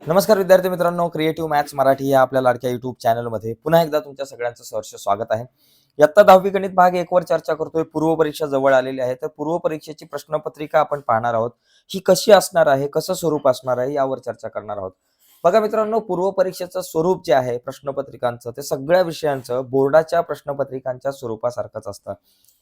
नमस्कार विद्यार्थी मित्रांनो, क्रिएटिव्ह मॅथ्स मराठी या आपल्या लाडक्या युट्यूब चॅनलमध्ये पुन्हा एकदा तुमच्या सगळ्यांचं सहर्ष स्वागत आहे. इयत्ता 10वी गणित भाग 1 वर चर्चा करतोय. पूर्व परीक्षा जवळ आलेली आहे, तर पूर्व परीक्षेची प्रश्नपत्रिका आपण पाहणार आहोत. ही कशी असणार आहे, कसं स्वरूप असणार आहे, यावर चर्चा करणार आहोत. बघा मित्रांनो, पूर्व परीक्षेचं स्वरूप जे आहे प्रश्नपत्रिकांचं, ते सगळ्या विषयांचं बोर्डाच्या प्रश्नपत्रिकांच्या स्वरूपासारखंच असतं.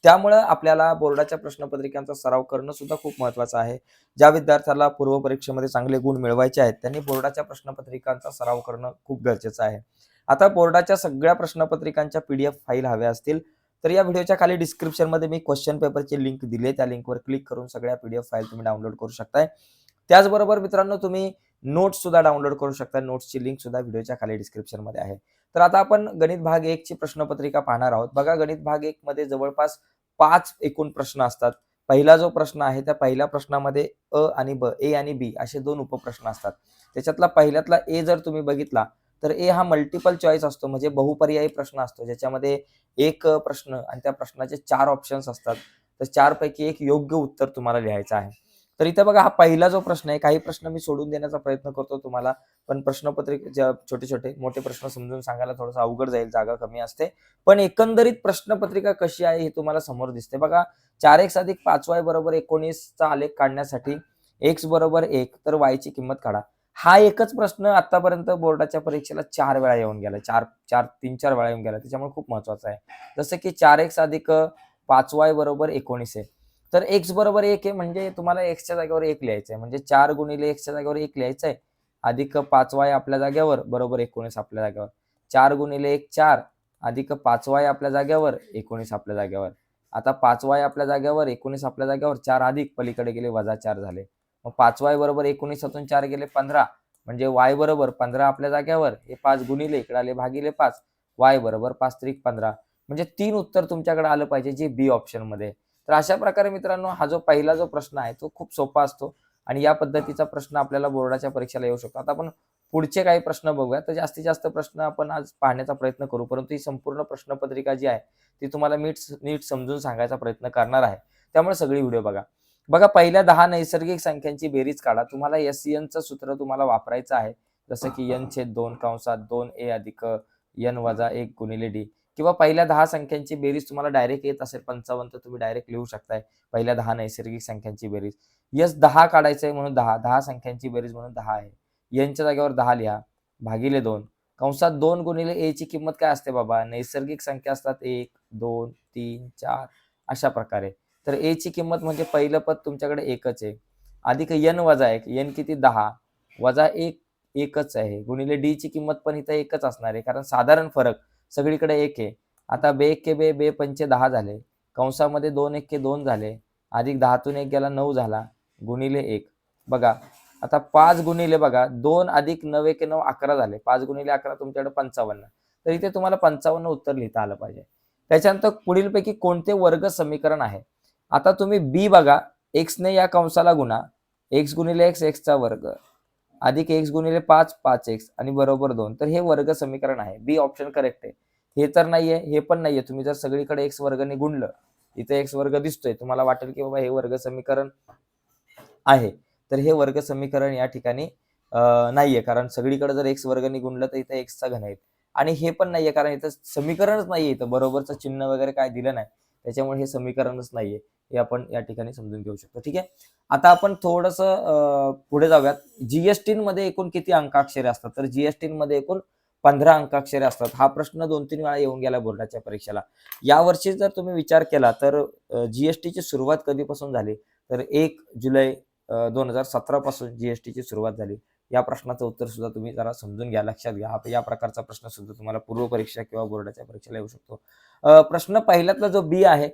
त्यामुळे आपल्याला बोर्डाच्या प्रश्नपत्रिकांचा सराव करणं सुद्धा खूप महत्त्वाचं आहे. ज्या विद्यार्थ्याला पूर्व परीक्षेमध्ये चांगले गुण मिळवायचे आहेत, त्यांनी बोर्डाच्या प्रश्नपत्रिकांचा सराव करणं खूप गरजेचं आहे. आता बोर्डाच्या सगळ्या प्रश्नपत्रिकांच्या PDF फाईल हव्या असतील तर या व्हिडिओच्या खाली डिस्क्रिप्शनमध्ये मी क्वेश्चन पेपरची लिंक दिली आहे. त्या लिंकवर क्लिक करून सगळ्या PDF फाईल तुम्ही डाउनलोड करू शकताय. त्याचबरोबर मित्रांनो, तुम्ही नोट्स सुद्धा डाउनलोड करू शकता. नोट्सची लिंक सुद्धा व्हिडिओच्या खाली डिस्क्रिप्शनमध्ये आहे. तर आता आपण गणित भाग 1 ची प्रश्नपत्रिका पाहणार आहोत. बघा, गणित भाग 1 मध्ये जवळपास 5 एकूण प्रश्न असतात. पहिला जो प्रश्न आहे त्या पहिल्या प्रश्नामध्ये अ आणि ब, ए आणि बी असे दोन उपप्रश्न असतात. त्याच्यातला पहिल्यातला ए जर तुम्ही बघितला तर ए हा मल्टिपल चॉईस असतो, म्हणजे बहुपर्यायी प्रश्न असतो, ज्याच्यामध्ये एक प्रश्न आणि त्या प्रश्नाचे 4 ऑप्शन्स असतात. तर 4 पैकी एक योग्य उत्तर तुम्हाला लिहायचं आहे. तर इथे बघा, हा पहिला जो प्रश्न आहे, काही प्रश्न मी सोडून देण्याचा प्रयत्न करतो तुम्हाला, पण प्रश्नपत्रिकेचे छोटे छोटे मोठे प्रश्न समजून सांगायला थोडंसं अवघड जाईल, जागा कमी असते. पण एकंदरीत प्रश्नपत्रिका कशी आहे हे तुम्हाला समोर दिसते. बघा, 4x अधिक 5y बरोबर 19 चा आलेख काढण्यासाठी x बरोबर 1 तर y ची किंमत काढा. हा एकच प्रश्न आतापर्यंत बोर्डाच्या परीक्षेला 4 वेळा येऊन गेला. 3-4 वेळा येऊन गेला. त्याच्यामुळे खूप महत्वाचं आहे. जसं की 4x अधिक 5y बरोबर 19 आहे. तर x बरोबर 1 आहे, म्हणजे तुम्हाला x च्या जागेवर 1 लिहायचं आहे. म्हणजे 4 गुणिले x च्या जागेवर 1 लिहायचं आहे. अधिक 5y आपल्या जागेवर बरोबर 19 आपल्या जागेवर. 4 गुणिले 1 4 अधिक 5y आपल्या जागेवर 19 आपल्या जागेवर. आता 5y आपल्या जागेवर 19 आपल्या जागेवर 4 अधिक पलीकडे गेले वजा 4 झाले. मग 5y बरोबर 19 4 गेले 15, म्हणजे y बरोबर 15 आपल्या जागेवर. हे 5 गुणिले इकडे आले भागिले 5, y बरोबर 5 त्रिक 15. म्हणजे 3 उत्तर तुमच्याकडे आलं पाहिजे, जे बी ऑप्शन मध्ये. तर अशा प्रकारे मित्रांनो, हा जो पहिला जो प्रश्न आहे तो खूप सोपा असतो आणि या पद्धतीचा प्रश्न आपल्याला बोर्डाच्या परीक्षेला येऊ शकतो. आता आपण पुढचे काही प्रश्न बघूया. तर जास्तीत जास्त प्रश्न आपण आज पाहण्याचा प्रयत्न करू, परंतु ही संपूर्ण प्रश्नपत्रिका जी आहे ती तुम्हाला नीट समजून सांगायचा प्रयत्न करणार आहे. त्यामुळे सगळी व्हिडिओ बघा. बघा, पहिल्या 10 नैसर्गिक संख्यांची बेरीज काढा. तुम्हाला SCN चं सूत्र तुम्हाला वापरायचं आहे. जसं की n/2 कंसात 2a अधिक n वजा 1 गुणिले d. किंवा पहिल्या 10 संख्यांची बेरीज तुम्हाला डायरेक्ट येत असेल 55 तर तुम्ही डायरेक्ट लिहू शकताय पहिल्या 10 नैसर्गिक संख्यांची बेरीज. यस 10 काढायचंय म्हणून 10 संख्यांची बेरीज म्हणून 10 आहे. n च्या जागेवर 10 लिहा भागिले 2 कंसात 2 गुणिले a ची किंमत काय असते बाबा? नैसर्गिक संख्या असतात 1 2 3 4 अशा प्रकारे. तर a ची किंमत म्हणजे पहिलं पद तुमच्याकडे एकच आहे, अधिक n वजा 1. n किती? 10 वजा 1 एकच आहे, गुणिले d ची किंमत पण इथं एकच असणार आहे, कारण साधारण फरक सगळीकडे 1 आहे. आता बे 1 बे, बे 5 10 झाले, कंसामध्ये 2 1 2 झाले, अधिक 10 तून 1 गेला 9 झाला, गुणिले 1. बघा, आता 5 गुणिले बघा 2 अधिक 9 1 9 11 झाले. 5 गुणिले 11 तुमच्याकडे 55. तर इथे तुम्हाला 55 उत्तर लिहिता आलं पाहिजे. त्याच्यानंतर पुढीलपैकी कोणते वर्ग समीकरण आहे? आता तुम्ही बी बघा, x ने या कंसाला गुणा, x गुणिले x x चा वर्ग अधिक x गुणिले 5 5x आणि बरोबर 2. तर हे वर्ग समीकरण आहे. बी ऑप्शन करेक्ट आहे. हे तर नाहीये, हे पण नाहीये. तुम्ही जर सगळीकडे x वर्गने गुणलं, इथे x वर्ग दिसतोय, तुम्हाला वाटेल की बाबा हे वर्ग समीकरण आहे. तर हे वर्ग समीकरण या ठिकाणी नाहीये, कारण सगळीकडे जर x वर्गने गुणलं तर इथे x चा घन येईल. आणि हे पण नाहीये, कारण इथं समीकरणच नाहीये, इथं बरोबरचं चिन्ह वगैरे काय दिलं नाही, त्याच्यामुळे हे समीकरणच नाहीये. हे आपण या ठिकाणी समजून घेऊ शकतो. ठीक आहे. आता आपण थोडंसं पुढे जाऊयात. जीएसटी मध्ये एकूण किती अंकाक्षरे असतात? तर जीएसटी मध्ये एकूण 15 अंकाक्षरे असतात. हा प्रश्न 2-3 वेळा येऊन गेला बोर्डाच्या परीक्षेला. यावर्षी जर तुम्ही विचार केला तर जीएसटीची सुरुवात कधीपासून झाली? तर 1 जुलै 2017 पासून जीएसटीची सुरुवात झाली. या प्रश्नाचं उत्तर सुद्धा तुम्ही जरा समजून घ्या, लक्षात घ्या. या प्रकारचा प्रश्न सुद्धा तुम्हाला पूर्व परीक्षा किंवा बोर्डाच्या परीक्षेला येऊ शकतो. प्रश्न पहिल्यातला जो बी आहे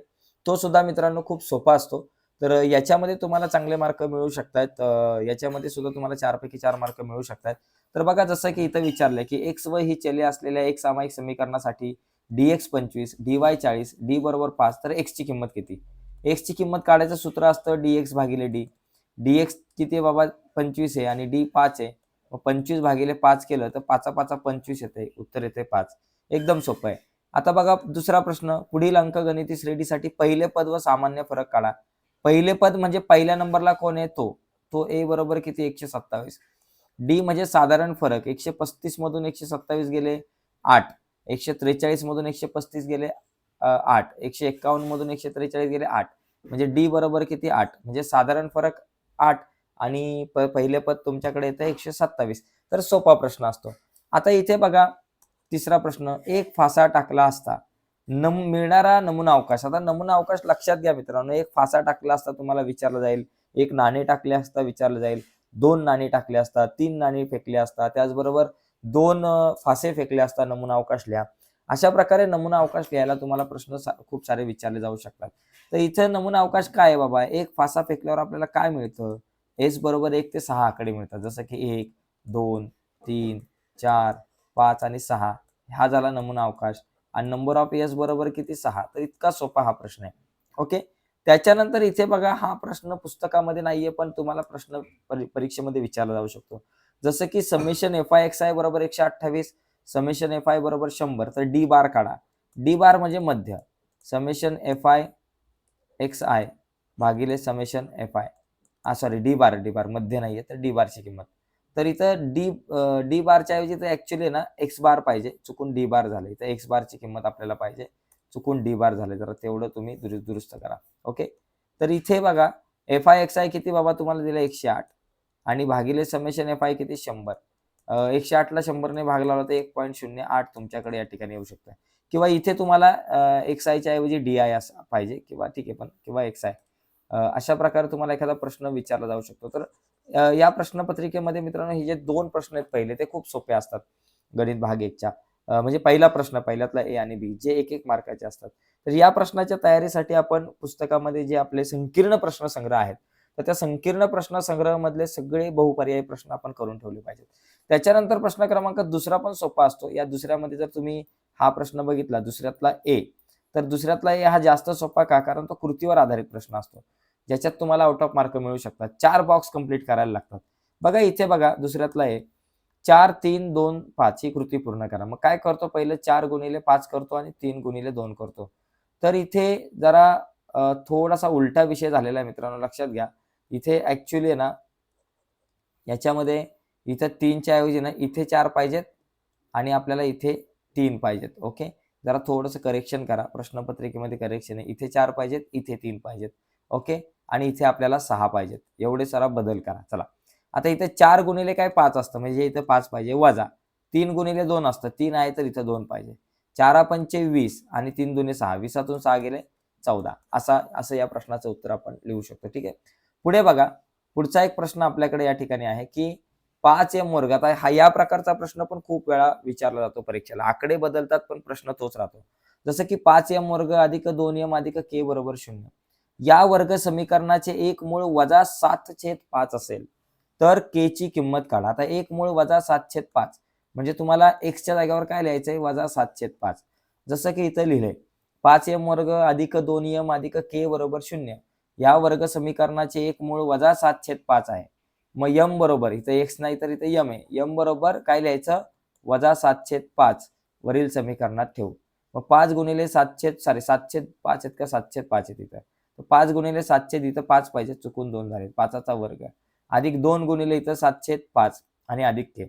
तो सुद्धा मित्रांनो खूप सोपा असतो. तर याच्यामध्ये तुम्हाला चांगले मार्क मिळू शकतात. याच्यामध्ये सुद्धा तुम्हाला 4 पैकी 4 मार्क मिळू शकतात. तर बघा, जसं की इथं विचारलंय की x व ही चले असलेल्या एक सामायिक समीकरणासाठी dx 25 dy 40 d बरोबर 5 तर x ची किंमत किती? x ची किंमत काढायचं सूत्र असतं dx भागिले d. dx किती आहे बाबा? 25 आहे आणि d 5 आहे. मग 25 भागिले 5 केलं तर 5 5 25 येते, उत्तर येते 5. एकदम सोपं आहे. आता बघा दुसरा प्रश्न. पुढील अंकगणिती श्रेणीसाठी पहिले पद व सामान्य फरक काढा. पहिले पद म्हणजे पहिल्या नंबरला कोण आहे? तो a बरोबर किती? 127. डी म्हणजे साधारण फरक, 135 मधून 127 गेले 8, 143 मधून 135 गेले 8, 151 मधून 143 गेले 8, म्हणजे डी बरोबर किती 8, म्हणजे साधारण फरक 8 आणि पहिले पद तुमच्याकडे येतं 127. तर सोपा प्रश्न असतो. आता इथे बघा तिसरा प्रश्न, एक फासा टाकला असता मिळणारा नमुना अवकाश. आता नमुना अवकाश लक्षात घ्या मित्रांनो, एक फासा टाकला असता तुम्हाला विचारलं जाईल, एक नाणे टाकले असता विचारलं जाईल, 2 नाणी टाकले असतात, 3 नाणी फेकले असतात, त्याचबरोबर 2 फासे फेकले असता, नमुना अवकाश लिहा. अशा प्रकारे नमुना अवकाश लिहायला तुम्हाला प्रश्न खूप सारे विचारले जाऊ शकतात. तर इथे नमुना अवकाश काय आहे बाबा, एक फासा फेकल्यावर आपल्याला काय मिळतं, एस बरोबर 1 ते 6 आकडे मिळतात, जसं की 1, 2, 3, 4, 5 आणि 6 हा झाला नमुना अवकाश. आणि नंबर ऑफ एस बरोबर किती 6. तर इतका सोपा हा प्रश्न आहे. ओके. त्याच्यानंतर इथे बघा हा प्रश्न पुस्तकामध्ये नाहीये, पण तुम्हाला प्रश्न परीक्षेमध्ये विचारला जाऊ शकतो. जसं की summation F I X I बरोबर 128, समेशन एफ आय बरोबर 100. तर डी बार काढा. डी बार म्हणजे मध्य. Summation F I X I भागिले summation F I, sorry D bar मध्य नाहीये, तर डी बारची किंमत. तर इथं डी बारच्या ऐवजी तर ऍक्च्युली ना एक्स बार पाहिजे, चुकून डी बार झालं. इथं एक्स बारची किंमत आपल्याला पाहिजे, चुकून डी बार झाले, जरा तेवढं तुम्ही दुरुस्त करा. ओके. तर इथे बघा एफ आय एक्स आय किती बाबा तुम्हाला दिलं 108 आणि भागिले समेशन एफ आय किती 100. 108 ला 100ने भागला तर 1.08 तुमच्याकडे या ठिकाणी येऊ शकतं. किंवा इथे तुम्हाला एक्स आयच्या ऐवजी डी आय असं पाहिजे, किंवा ठीक आहे पण किंवा एक्स आय. अशा प्रकारे तुम्हाला एखादा प्रश्न विचारला जाऊ शकतो. तर या प्रश्नपत्रिकेमध्ये मित्रांनो हे जे 2 प्रश्न आहेत पहिले ते खूप सोपे असतात गणित भाग 1च्या. म्हणजे पहिला प्रश्न, पहिल्यातला ए आणि बी, जे 1-1 मार्काचे असतात. तर या प्रश्नाच्या तयारीसाठी आपण पुस्तकामध्ये जे आपले संकीर्ण प्रश्नसंग्रह आहेत, तर त्या संकीर्ण प्रश्नसंग्रहामधले सगळे बहुपर्यायी प्रश्न आपण करून ठेवले पाहिजेत. त्याच्यानंतर प्रश्न क्रमांक दुसरा पण सोपा असतो. या दुसऱ्यामध्ये जर तुम्ही हा प्रश्न बघितला दुसऱ्यातला ए, तर दुसऱ्यातला ए हा जास्त सोपा का, कारण तो कृतीवर आधारित प्रश्न असतो, ज्याच्यात तुम्हाला आउट ऑफ मार्क मिळू शकतात. 4 बॉक्स कंप्लीट करायला लागतात. बघा इथे बघा दुसऱ्यातला ए 4, 3, 2, 5 ही कृती पूर्ण करा. मग काय करतो, पहिले 4 गुणिले 5 करतो आणि 3 गुणिले 2 करतो. तर इथे जरा थोडासा उलटा विषय झालेला आहे मित्रांनो, लक्षात घ्या. इथे ऍक्च्युली आहे ना याच्यामध्ये इथं 3च्या ऐवजी ना इथे 4 पाहिजेत आणि आपल्याला इथे 3 पाहिजेत. ओके. जरा थोडंसं करेक्शन करा, प्रश्नपत्रिकेमध्ये करेक्शन आहे. इथे 4 पाहिजेत, इथे 3 पाहिजेत. ओके. आणि इथे आपल्याला 6 पाहिजेत. एवढे सारा बदल करा. चला. आता इथे 4 गुणिले काय 5 असतं, म्हणजे इथे 5 पाहिजे, वजा 3 गुणिले 2 असतं, 3 आहे तर इथं 2 पाहिजे. 4 पंचे 20 आणि 3 दुणे 6, 20तून 6 गेले 14. असं या प्रश्नाचं उत्तर आपण लिहू शकतो. ठीक आहे. पुढे बघा, पुढचा एक प्रश्न आपल्याकडे या ठिकाणी आहे की 5m वर्ग. आता हा या प्रकारचा प्रश्न पण खूप वेळा विचारला जातो परीक्षेला. आकडे बदलतात पण प्रश्न तोच राहतो. जसं की 5m वर्ग अधिक 2m अधिक k बरोबर 0. या वर्ग समीकरणाचे एक मूळ वजा 7/5 असेल तर k ची किंमत काढा. आता एक मूळ वजा 7/5 म्हणजे तुम्हाला x च्या जागेवर काय लिहायचंय, वजा 7/5. जसं की इथं लिहिलंय 5m वर्ग अधिक 2m अधिक k बरोबर 0. या वर्ग समीकरणाचे एक मूळ वजा 7/5 आहे. मग m बरोबर, इथं x नाही तर इथं m आहे, m बरोबर काय लिहायचं, वजा 7/5 वरील समीकरणात ठेवू. मग 5 गुणिले 7/5 आहेत का 7/5 आहेत इथं. 5 गुणिले 7 इथं 5 पाहिजे, चुकून 2 झाले, 5चा वर्ग अधिक 2 गुणिले इथं 7/5 आणि अधिक k.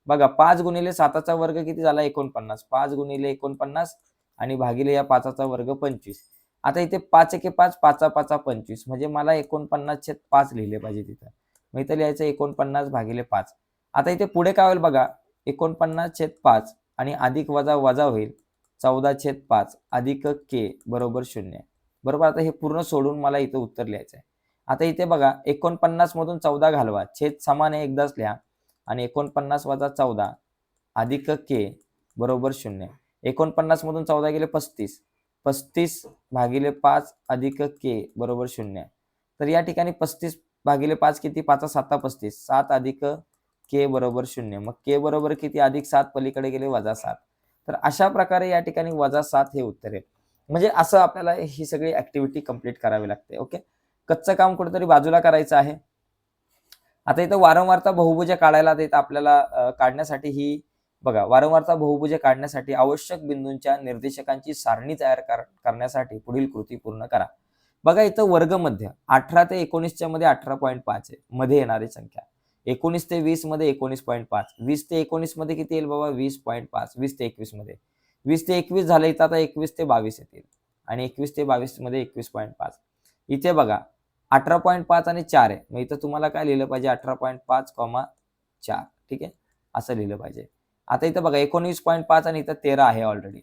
बघा 5 गुणिले 7चा वर्ग किती झाला 49. 5 गुणिले 49 आणि भागिले या 5चा वर्ग 25. आता इथे 5 एके 5, 5 25, म्हणजे मला 49/5 लिहिले पाहिजे तिथं. मग इथं लिहायचं 49 भागिले 5. आता इथे पुढे काय होईल बघा, 49/5 आणि अधिक वजा वजा होईल 14/5 अधिक k बरोबर 0. बरोबर. आता हे पूर्ण सोडून मला इथं उत्तर लिहायचं आहे. आता इथे बघा 49 मधून 14 घालवा, छेद समान आहे एकदाच लिहा आणि 49 वजा 14 अधिक k बरोबर 0. 49 मधून 14 गेले 35, 35 भागिले 5 अधिक k बरोबर 0. तर या ठिकाणी 35 भागिले 5 किती, 5 7 35, 7 अधिक k बरोबर 0. मग k बरोबर किती, अधिक 7 पलीकडे गेले वजा 7. तर अशा प्रकारे या ठिकाणी वजा 7 हे उत्तर आहे. म्हणजे असं आपल्याला ही सगळी ऍक्टिव्हिटी कंप्लीट करावी लागते. ओके. कच्चं काम कुठेतरी बाजूला करायचं आहे. आता इथं वारंवारता बहुभुज काढायला देत आपल्याला काढण्यासाठी ही बघा, वारंवारता बहुभुज काढण्यासाठी आवश्यक बिंदूंच्या निर्देशकांची सारणी तयार करण्यासाठी पुढील कृती पूर्ण करा. बघा इथं वर्ग मध्य 18 ते 19च्या मध्ये 18.5 आहे, मध्ये येणारी संख्या. 19 ते 20 मध्ये 19.5, 20 ते 19 मध्ये किती येईल बाबा 20.5, 20 ते 21 मध्ये 20 ते 21 झालं, इथं आता 21 ते 22 येतील आणि 21 ते 22 मध्ये 21.5. इथे बघा 18.5 आणि 4 आहे, मग इथं तुम्हाला काय लिहिलं पाहिजे 18.5, 4. ठीक आहे, असं लिहिलं पाहिजे. आता इथं बघा 19.5 आणि इथं 13 आहे ऑलरेडी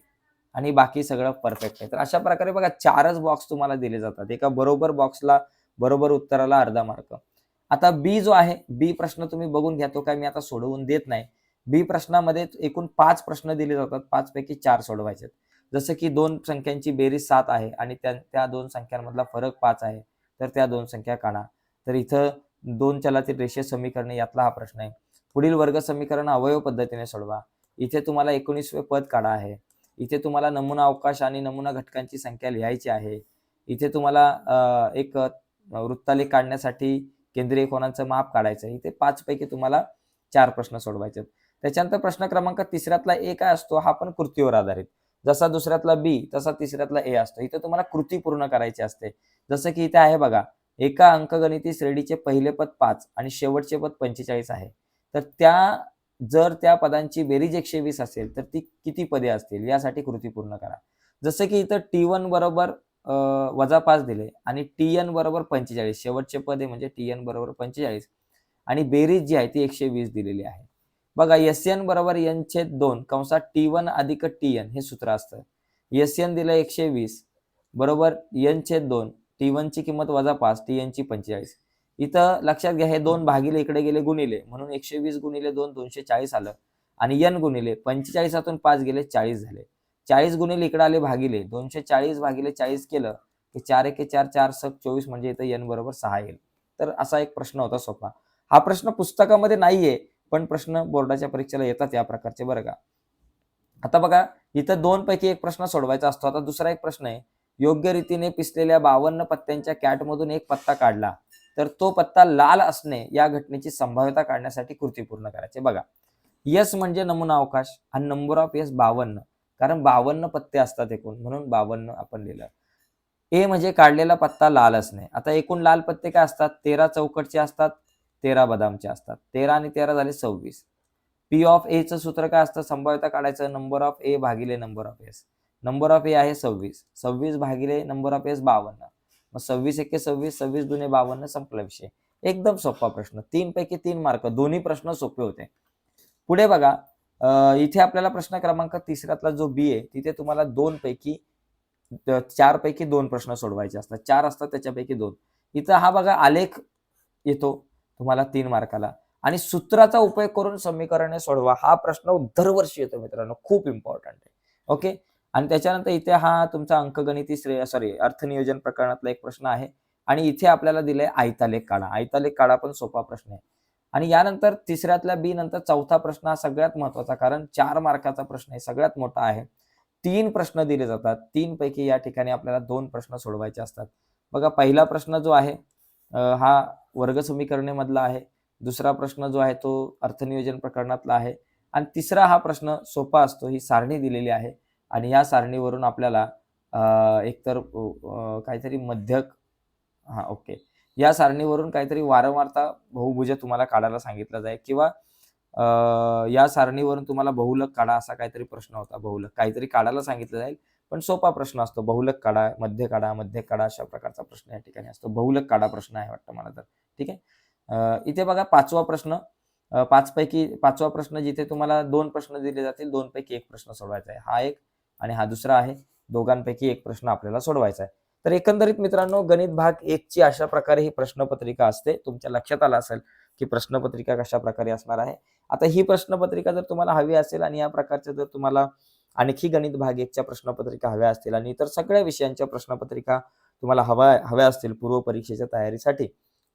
आणि बाकी सगळं परफेक्ट आहे. तर अशा प्रकारे बघा 4च बॉक्स तुम्हाला दिले जातात. एका बरोबर बॉक्सला बरोबर उत्तराला अर्धा मार्क. आता बी जो आहे, बी प्रश्न तुम्ही बघून घ्या, तो काय मी आता सोडवून देत नाही. बी प्रश्नामध्ये एकूण 5 प्रश्न दिले जातात, 5 पैकी 4 सोडवायचे. जसं की 2 संख्यांची बेरीज 7 आहे आणि त्या 2 संख्यांमधला फरक 5 आहे, तर त्या 2 संख्या काढा. तर इथं 2 चलातील रेषीय समीकरणे यातला हा प्रश्न आहे. पुढील वर्ग समीकरण अवयव पद्धतीने सोडवा. इथे तुम्हाला 19वे पद काढा आहे. इथे तुम्हाला नमुना अवकाश आणि नमुना घटकांची संख्या लिहायची आहे. इथे तुम्हाला एक वृत्तालेख काढण्यासाठी केंद्रीय कोनाचं माप काढायचं आहे. इथे 5 पैकी तुम्हाला 4 प्रश्न सोडवायचे आहेत. त्याच्यानंतर प्रश्न क्रमांक तिसऱ्यातला ए काय असतो, हा पण कृतीवर आधारित. जसा दुसऱ्यातला बी तसा तिसऱ्यातला ए असतो. इथे तुम्हाला कृती पूर्ण करायची असते. जसं की इथे आहे बघा, एका अंकगणिती श्रेणीचे पहिले पद 5 आणि शेवटचे पद 45 आहे. तर जर त्या पदांची बेरीज 120 असेल तर ती किती पदे असतील यासाठी कृती पूर्ण करा. जसं की इथं T1 बरोबर -5 दिले आणि TN बरोबर 45, शेवटचे पद आहे म्हणजे TN बरोबर 45 आणि बेरीज जी आहे ती 120 दिलेली आहे. बघा SN बरोबर N/2 कंसात T1 अधिक TN हे सूत्र असतं. SN दिलं 120 बरोबर N/2, T1 ची किंमत -5, TN ची 45. इथं लक्षात घ्या, हे 2 भागिले इकडे गेले गुणिले, म्हणून 120 गुणिले 2 240 आलं आणि N गुणिले 45 5 गेले 40 झाले. 40 गुणिले इकडे आले भागिले, 240 भागिले 40 केलं की 4 एके 4, 4 सक 24 म्हणजे इथं N बरोबर 6 येईल. तर असा एक प्रश्न होता सोपा. हा प्रश्न पुस्तकामध्ये नाहीये, पण प्रश्न बोर्डाच्या परीक्षेला येतात या प्रकारचे बरं का. आता बघा, इथं 2 पैकी एक प्रश्न सोडवायचा असतो. आता दुसरा एक प्रश्न आहे, योग्य रीतीने पिसलेल्या 52 पत्त्यांच्या कॅटमधून एक पत्ता काढला तर तो पत्ता लाल असणे या घटनेची संभाव्यता काढण्यासाठी कृती पूर्ण करायची. बघा, यस म्हणजे नमुना अवकाश आणि नंबर ऑफ यस 52, कारण 52 पत्ते असतात एकूण, म्हणून 52 आपण लिहिलं. ए म्हणजे काढलेला पत्ता लाल असणे. आता एकूण लाल पत्ते काय असतात, 13 चौकटचे असतात, 13 बदामचे असतात. 13 आणि 13 झाले 26. पी ऑफ ए चं सूत्र काय असतं, संभाव्यता काढायचं, नंबर ऑफ ए भागिले number of S. Number of A आहे 26, 26 भागिले नंबर ऑफ एस 52. मग 26 एके 26, 26 दुने 52, संपला विषय. एकदम सोपा प्रश्न, 3 पैकी 3 मार्क, दोन्ही प्रश्न सोपे होते. पुढे बघा, इथे आपल्याला प्रश्न क्रमांक तिसऱ्यातला जो बी आहे, तिथे तुम्हाला 4 पैकी 2 प्रश्न सोडवायचे असतात. 4 असतात त्याच्यापैकी 2. इथं हा बघा आलेख येतो तुम्हाला 3 मार्काला आणि सूत्राचा उपयोग करून समीकरणे सोडवा. हा प्रश्न दरवर्षी येतो मित्रांनो, खूप इम्पॉर्टंट आहे. ओके, आणि त्याच्यानंतर इथे हा तुमचा अंकगणिती अर्थनियोजन प्रकरणातला एक प्रश्न आहे आणि इथे आपल्याला दिलंय आयतालेख काढा. आयतालेख काढा पण सोपा प्रश्न आहे. आणि यानंतर तिसऱ्यातल्या बी नंतर चौथा प्रश्न हा सगळ्यात महत्वाचा, कारण 4 मार्काचा प्रश्न आहे, सगळ्यात मोठा आहे. 3 प्रश्न दिले जातात. 3 पैकी या ठिकाणी आपल्याला 2 प्रश्न सोडवायचे असतात. बघा, पहिला प्रश्न जो आहे हा वर्ग समीकरणेमधला आहे. दुसरा प्रश्न जो आहे तो अर्थनियोजन प्रकरणातला आहे आणि तिसरा हा प्रश्न सोपा असतो. ही सारणी दिलेली आहे आणि या सारणीवरून आपल्याला एकतर काहीतरी मध्यक, ओके, या सारणीवरून काहीतरी वारंवारता बहुभुज तुम्हाला काढायला सांगितलं जाईल किंवा या सारणीवरून तुम्हाला बहुलक काढा असा काहीतरी प्रश्न होता. बहुलक काहीतरी काढायला सांगितलं जाईल, पण सोपा प्रश्न असतो. बहुलक काढा, मध्य काढा अशा प्रकारचा प्रश्न या ठिकाणी असतो. बहुलक काढा प्रश्न आहे वाटतं मला तर. ठीक आहे, इथे बघा 5वा प्रश्न, 5वा प्रश्न जिथे तुम्हाला 2 प्रश्न दिले जातील, 2 पैकी 1 प्रश्न सोडवायचा आहे. हा एक आणि हा दुसरा आहे. दोघांपैकी एक प्रश्न आपल्याला सोडवायचा आहे. तर एकंदरीत मित्रांनो, गणित भाग 1 ची अशा प्रकारे ही प्रश्नपत्रिका असते. तुमच्या लक्षात आलं असेल की प्रश्नपत्रिका कशा प्रकारे असणार आहे. आता ही प्रश्नपत्रिका जर तुम्हाला हवी असेल आणि या प्रकारच्या जर तुम्हाला आणखी गणित भाग 1 च्या प्रश्नपत्रिका हव्या असतील आणि इतर सगळ्या विषयांच्या प्रश्नपत्रिका तुम्हाला हव्या असतील पूर्व परीक्षेच्या तयारीसाठी,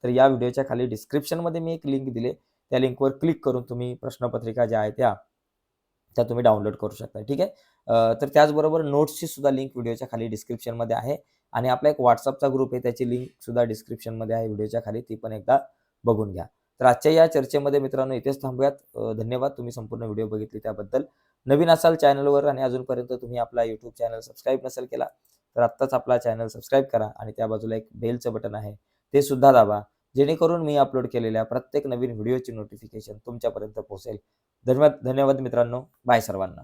तर या व्हिडिओच्या खाली डिस्क्रिप्शनमध्ये मी एक लिंक दिले, त्या लिंकवर क्लिक करून तुम्ही प्रश्नपत्रिका ज्या आहेत त्या तुम्ही डाउनलोड करू शकता. ठीक आहे, तर त्याचबरोबर नोट्सची सुद्धा लिंक व्हिडिओच्या खाली डिस्क्रिप्शनमध्ये आहे आणि आपला एक व्हॉट्सअपचा ग्रुप आहे, त्याची लिंक सुद्धा डिस्क्रिप्शनमध्ये आहे व्हिडिओच्या खाली, ती पण एकदा बघून घ्या. तर आजच्या या चर्चेमध्ये मित्रांनो इथेच थांबूयात. धन्यवाद तुम्ही संपूर्ण व्हिडिओ बघितली त्याबद्दल. नवीन असाल चॅनलवर आणि अजूनपर्यंत तुम्ही आपला यूट्यूब चॅनल सबस्क्राईब नसेल केला तर आत्ताच आपला चॅनल सबस्क्राईब करा आणि त्या बाजूला एक बेलचं बटन आहे ते सुद्धा दाबा, जेणेकरून मी अपलोड केलेल्या प्रत्येक नवीन व्हिडिओची नोटिफिकेशन तुमच्यापर्यंत पोहोचेल. धन्यवाद मित्रांनो. बाय सर्वांना.